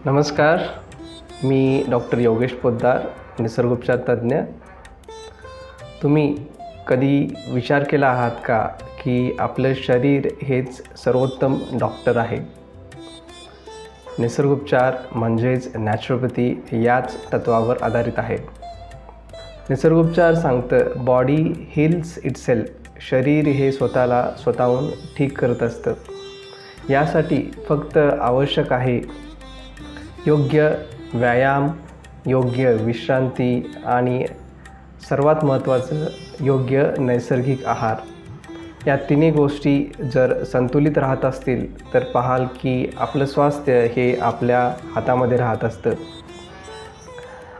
नमस्कार, मी डॉक्टर योगेश पोद्दार, निसर्गोपचार तज्ज्ञ. तुम्ही कधी विचार केला आहात का की आपलं शरीर हेच सर्वोत्तम डॉक्टर आहे? निसर्गोपचार म्हणजेच नॅचरोपॅथी याच तत्वावर आधारित आहे. निसर्गोपचार सांगतं बॉडी हील्स इटसेल्फ. शरीर हे स्वतःहून ठीक करत असतं. यासाठी फक्त आवश्यक आहे योग्य व्यायाम, योग्य विश्रांती आणि सर्वात महत्त्वाचं योग्य नैसर्गिक आहार. या तिन्ही गोष्टी जर संतुलित राहत असतील तर पाहाल की आपलं स्वास्थ्य हे आपल्या हातामध्ये राहत असतं.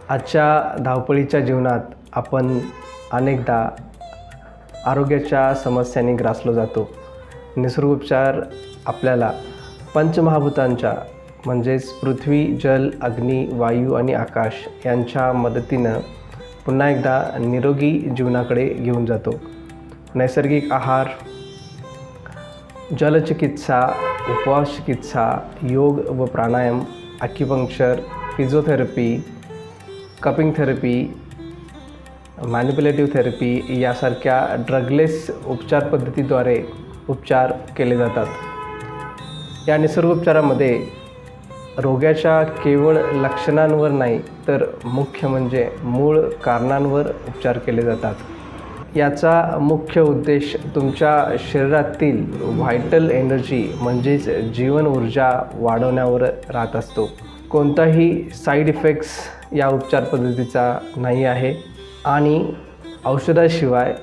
आजच्या धावपळीच्या जीवनात आपण अनेकदा आरोग्याच्या समस्यांनी ग्रासलो जातो. निसर्गोपचार आपल्याला पंचमहाभूतांच्या म्हणजेच पृथ्वी, जल, अग्नी, वायू आणि आकाश यांच्या मदतीनं पुन्हा एकदा निरोगी जीवनाकडे घेऊन जातो. नैसर्गिक आहार, जलचिकित्सा, उपवास चिकित्सा, योग व प्राणायाम, acupuncture, physiotherapy, cupping therapy, manipulative therapy यासारख्या ड्रगलेस उपचार पद्धतीद्वारे उपचार केले जातात. या निसर्गोपचारामध्ये रोगाच्या केवळ लक्षणांवर नाही तर मुख्य म्हणजे मूळ कारणांवर उपचार केले जातात. याचा मुख्य उद्देश तुमच्या शरीरातील व्हायटल एनर्जी म्हणजेच जीवन ऊर्जा वाढवण्यावर राहत असतो. कोणताही साईड इफेक्ट्स या उपचार पद्धतीचा नाही आहे आणि औषधाशिवाय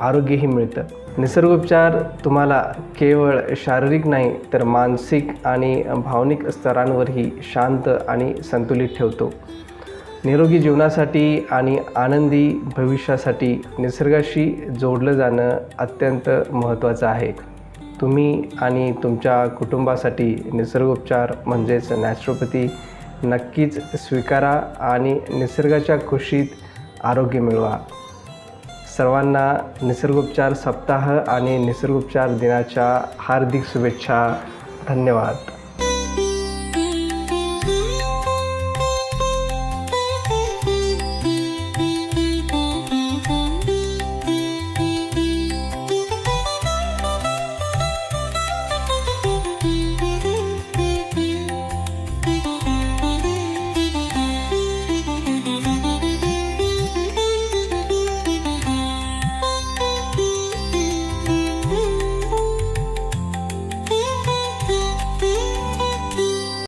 आरोग्यही मिळतं. निसर्गोपचार तुम्हाला केवळ शारीरिक नाही तर मानसिक आणि भावनिक स्तरांवरही शांत आणि संतुलित ठेवतो. निरोगी जीवनासाठी आणि आनंदी भविष्यासाठी निसर्गाशी जोडलं जाणं अत्यंत महत्त्वाचं आहे. तुम्ही आणि तुमच्या कुटुंबासाठी निसर्गोपचार म्हणजेच नॅचरोपॅथी नक्कीच स्वीकारा आणि निसर्गाच्या कुशीत आरोग्य मिळवा. सर्वांना निसर्गोपचार सप्ताह आणि निसर्गोपचार दिनाच्या हार्दिक शुभेच्छा. धन्यवाद.